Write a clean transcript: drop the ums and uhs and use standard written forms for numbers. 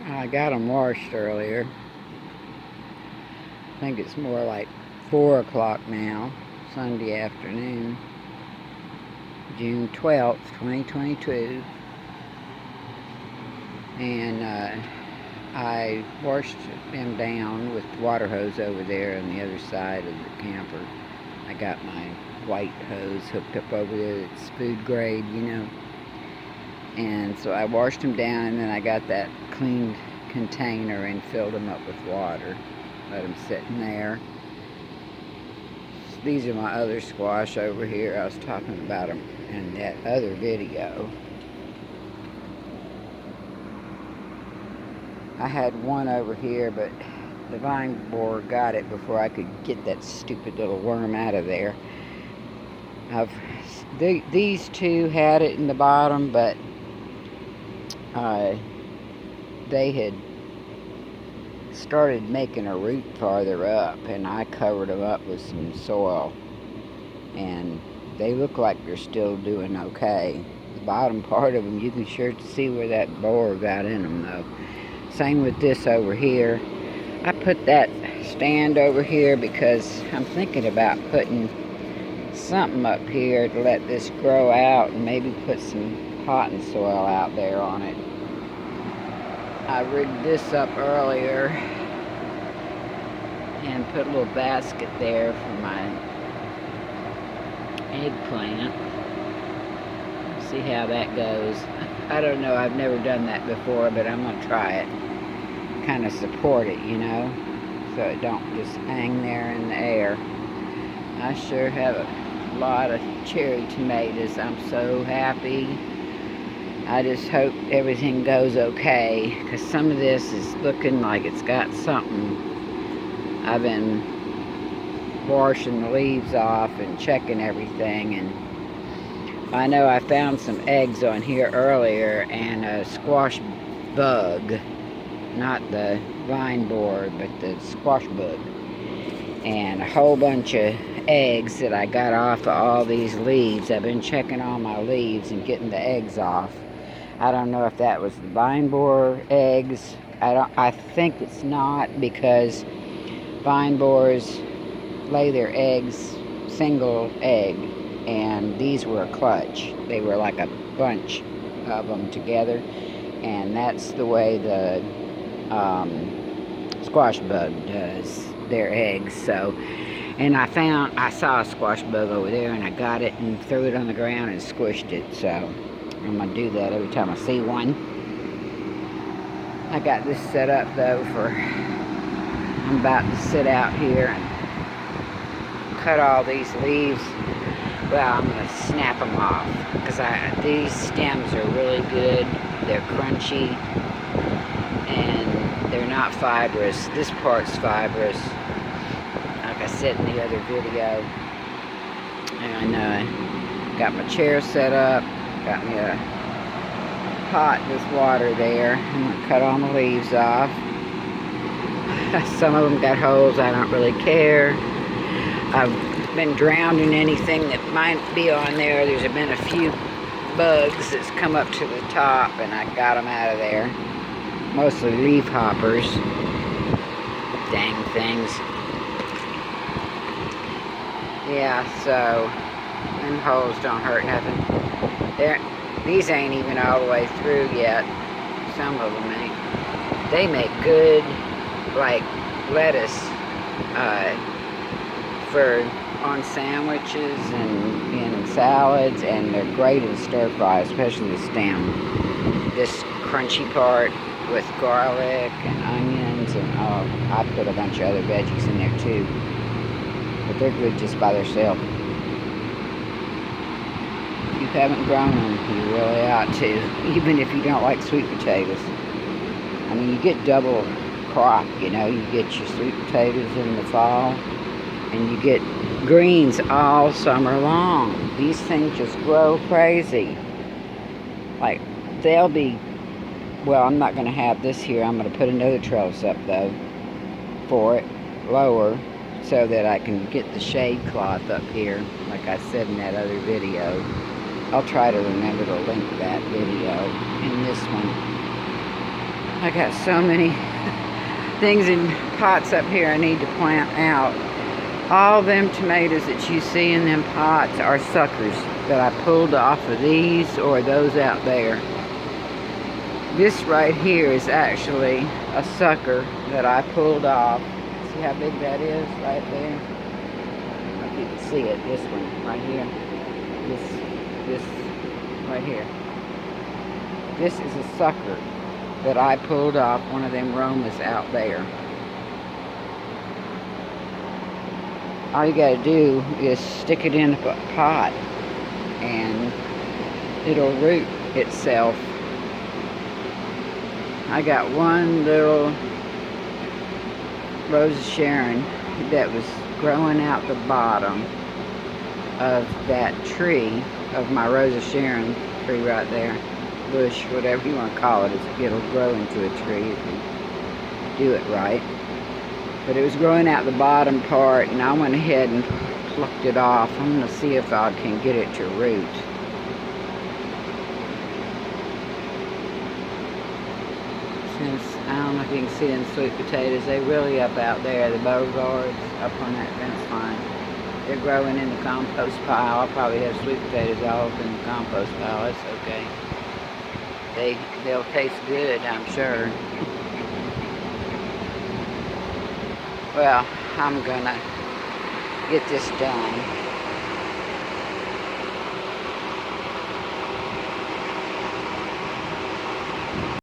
I got them washed earlier. I think it's more like 4 o'clock now, Sunday afternoon, June 12th, 2022. And I washed them down with the water hose over there on the other side of the camper. I got my white hose hooked up over there. It's food grade, you know. And so I washed them down, and then I got that cleaned container and filled them up with water. Let them sit in there. These are my other squash over here. I was talking about them in that other video. I had one over here, but the vine borer got it before I could get that stupid little worm out of there. These two had it in the bottom, but they had started making a root farther up, and I covered them up with some soil, and they look like they're still doing okay. The bottom part of them, you can sure see where that borer got in them, though. Same with this over here. I put that stand over here because I'm thinking about putting something up here to let this grow out, and maybe put some potting soil out there on it. I rigged this up earlier and put a little basket there for my eggplant. See how that goes. I don't know, I've never done that before, but I'm going to try it. Kind of support it, you know, so it don't just hang there in the air. I sure have a lot of cherry tomatoes. I'm so happy. I just hope everything goes okay, because some of this is looking like it's got something. I've been washing the leaves off and checking everything, and I know I found some eggs on here earlier, and a squash bug, not the vine borer, but the squash bug, and a whole bunch of eggs that I got off of all these leaves. I've been checking all my leaves and getting the eggs off. I don't know if that was the vine borer eggs. I think it's not, because vine borers lay their eggs single egg, and these were a clutch. They were like a bunch of them together, and that's the way the squash bug does their eggs. So, and I saw a squash bug over there, and I got it and threw it on the ground and squished it. So I'm gonna do that every time I see one. I got this set up though for, I'm about to sit out here and cut all these leaves. Well, I'm gonna snap them off, because these stems are really good. They're crunchy, and they're not fibrous. This part's fibrous, like I said in the other video. And got my chair set up, got me a pot with water there. I'm gonna cut all my leaves off. Some of them got holes, I don't really care. I've been drowning anything that might be on there. There's been a few bugs that's come up to the top, and I got them out of there. Mostly leaf hoppers. Dang things. Yeah, so them holes don't hurt nothing. These ain't even all the way through yet. Some of them ain't. They make good, like, lettuce on sandwiches and in salads, and they're great in stir fry, especially the stem. This crunchy part with garlic and onions, and I put a bunch of other veggies in there too, but they're good just by themselves. If you haven't grown them, you really ought to, even if you don't like sweet potatoes. I mean, you get double crop, you know. You get your sweet potatoes in the fall, and you get greens all summer long. These things just grow crazy. Like, they'll be, well, I'm not going to have this here. I'm going to put another trellis up, though, for it, lower, so that I can get the shade cloth up here, like I said in that other video. I'll try to remember to link that video in this one. I got so many things in pots up here I need to plant out. All them tomatoes that you see in them pots are suckers that I pulled off of these or those out there. This right here is actually a sucker that I pulled off. See how big that is right there? I don't know if you can see it. This one right here. This right here. This is a sucker that I pulled off one of them Romas out there. All you gotta do is stick it in a pot and it'll root itself. I got one little Rose of Sharon that was growing out the bottom of that tree, of my Rose of Sharon tree right there. Bush, whatever you want to call it. It'll grow into a tree if you do it right. But it was growing out the bottom part, and I went ahead and plucked it off. I'm going to see if I can get it to root. Since, I don't know if you can see them sweet potatoes, they're really up out there, the Beauregards, up on that fence line. They're growing in the compost pile. I'll probably have sweet potatoes all up in the compost pile. That's okay. They'll taste good, I'm sure. Well, I'm gonna get this done.